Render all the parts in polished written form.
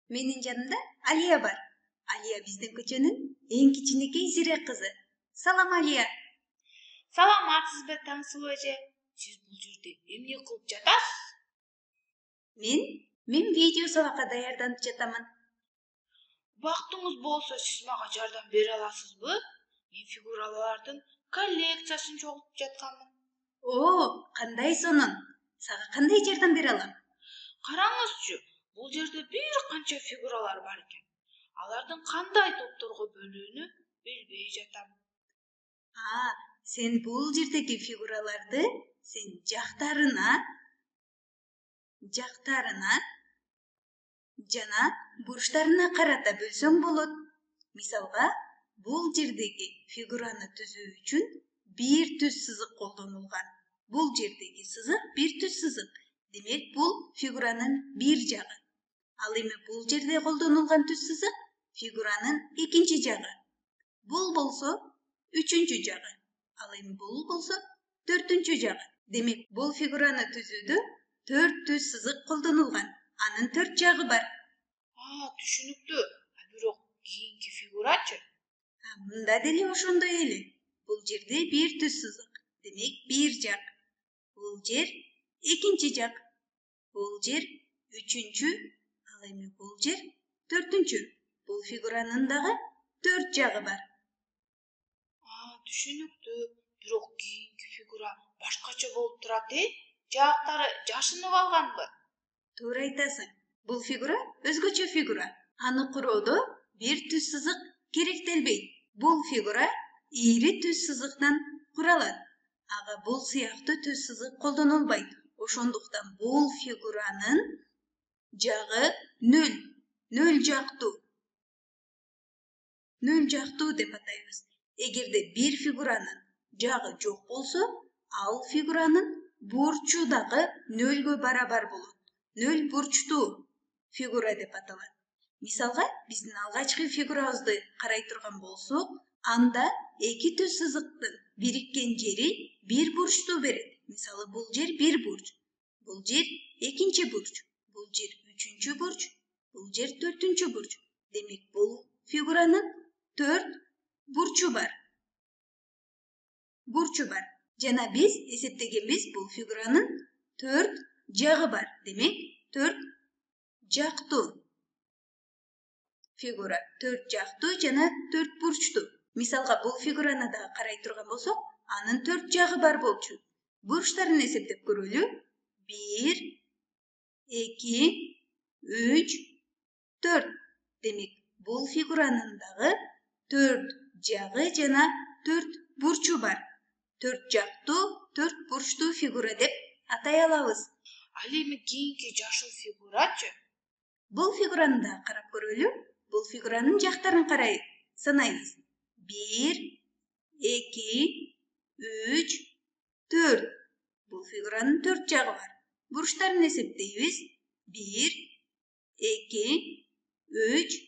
Менин жанымда Алия бар. Алия биздин көчөнүн эң кичинекей зирек кызы. Салам, Алия. Саламатсызбы, Таңсулуу эже? Сиз бул жерде эмне кылып жатасыз? Мен видео сабакка даярданып жатамын. Убактыңыз болсо, сиз мага жардам бере аласызбы? Мен фигуралардын коллекциясын чогултуп жатканмын. Кандай сонун. Сага кандай жардам бере алам? Караңызчы, бул жерде бир канча фигуралар бар экен. Алардын кандай топторго бөлүүнү билбей жатам. Сен бул жердеги фигураларды сен жактарына жана бурчтарына карата бөлсөң болот. Мисалга, бул жердеги фигураны түзүү үчүн бир түз сызык колдонулган. Бул жердеги сызык бир түз сызык. Демек, бул фигуранын бир жагы. Ал эми бул жерде колдонулган түз сызык фигуранын экинчи жагы. Бул болсо үчүнчү жагы. Ал эми бул болсо төртүнчү жагы. Демек, бул фигураны түзүүдө 4 түз сызык колдонулган. Анын 4 жагы бар. Түшүнүктүү. Бирок кийинки фигурачы? Мында деле ошондой эле. Бул жерде бир түз сызык. Демек, бир жак. Бул жер экинчи жак. Бул жер үчүнчү, ал эми бул жер төртүнчү. Бул фигуранын дагы 4 жагы бар. Түшүнүктүү. Бирок кийинки фигура башкача болуп турат, Жактары жашынып алганбы? Туура айтасың. Бул фигура өзгөчө фигура. Аны куроодо бир түз сызык керектелбейт. Бул фигура ийри түз сызыктан куралат. Ага бул сыяктуу түз сызык колдонулбайт. Ошондуктан бул фигуранын жагы 0. 0 жактуу. 0 жактуу деп атайбыз. Эгерде бир фигуранын жагы жок болсо, ал фигуранын бурчу дагы 0гө барабар болот. 0 бурчтуу фигура деп аталат. Мисалга, биздин алгачкы фигурабызды карай турган болсок, анда эки түз сызыктын бириккен жери бир бурчтуу берет. Мисалы, бул жер бир бурч, бул жер экинчи бурч, бул жер үчүнчү бурч, бул жер төртүнчү бурч. Демек, бул фигуранын 4 бурчу бар. Жана биз эсептегенбиз, бул фигуранын 4 жагы бар. Демек, 4 жактуу фигура. 4 жактуу жана 4 бурчтуу. Мисалга, бул фигураны да карай турган болсок, анын 4 жагы бар болчу. Бурчтарын эсептеп көрөлү. 1, 2, 3, 4. Демек, бул фигуранын дагы 4 жагы жана 4 бурчу бар. 4 жактуу, 4 бурчтуу фигура деп атай алабыз. Ал эми кийинки жашыл фигурачы? Бул фигураны да карап көрөлү. Бул фигуранын жактарын карай санайбыз. 1, 2, 3, 4. Бул фигуранын 4 жагы бар. Бурчтарын эсептейбиз. 1, 2, 3,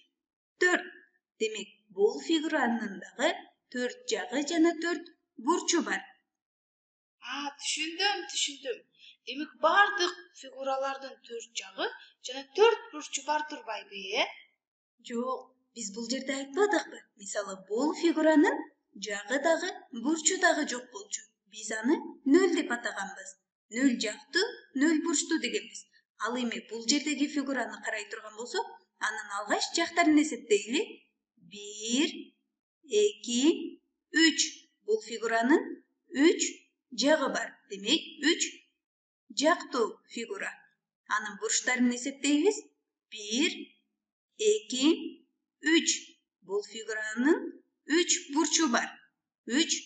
4. Демек, бул фигуранын дагы 4 жагы жана 4 бурчу бар. Түшүндүм. Демек, бардык фигуралардын 4 жагы жана 4 бурчу бар турбайбы, Жок, биз бул жерде айтпадыкпы? Мисалы, бул фигуранын жагы дагы, бурчу дагы жок болчу. Биз аны 0 деп атаганбыз. 0 жактуу, 0 бурчтуу дегенбиз. Ал эми бул жердеги фигураны карай турган болсок, анын алгач жактарын эсептейли. 1, 2, 3. Бул фигуранын 3 жагы бар. Демек, 3 жактуу фигура. Анын бурчтарын эсептейбиз. 1, 2, 3. Бул фигуранын 3 бурчу бар. 3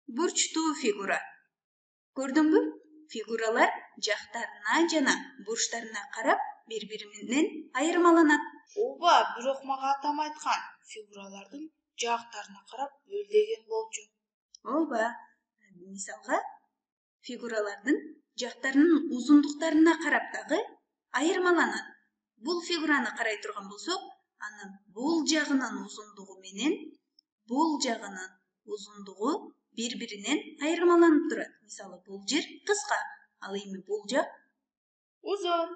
бурчтуу фигура. Көрдүңбү? Фигуралар жактарына жана бурчтарына карап бири-бири менен айырмаланат. Бирок мага атам айткан, фигуралардын жактарына карап бөл деген болчу. Мисалга, фигуралардын жактарынын узундуктарына карап дагы айырмаланат. Бул фигураны карай турган болсок, анын бул жагынын узундугу менен бул жагынын узундугу бири-биринен айырмаланып турат. Мисалы, бул жер кыска, ал эми бул жак узун.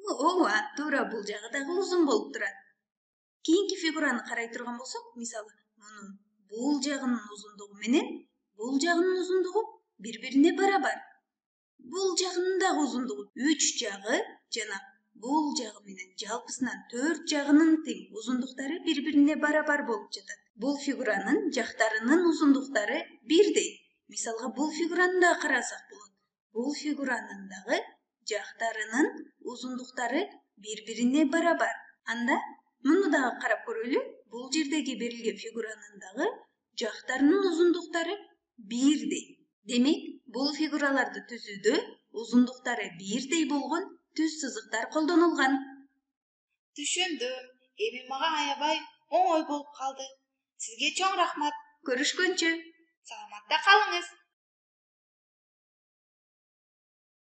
ооба, туура бул жагы дагы узун болуп турат. Кийинки фигураны карай турган болсок, мисалы, мунун бул жагынын узундугу менен бул жагынын узундугу бири-бирине барабар. Бул жагынын дагы узундугу 3 жагы жана бул жагы менен жалпысынан 4 жагынын тең узундуктары бири-бирине барабар болуп жатат. Бул фигуранын жактарынын узундуктары бирдей. Мисалга, бул фигураны да карасак болот. Бул фигуранын дагы жактарынын узундуктары бири-бирине барабар. Анда муну дагы карап көрөлү. Бул жердеги берилген фигуранын дагы жактарынын узундуктары бирдей. Демек, бул фигураларды түзүүдө узундуктары бирдей болгон түз сызыктар колдонулган. Түшүндүм. Эми мага аябай оңой болуп калды. Сизге чоң рахмат. Көрүшкөнчө. Саламатта калыңыз.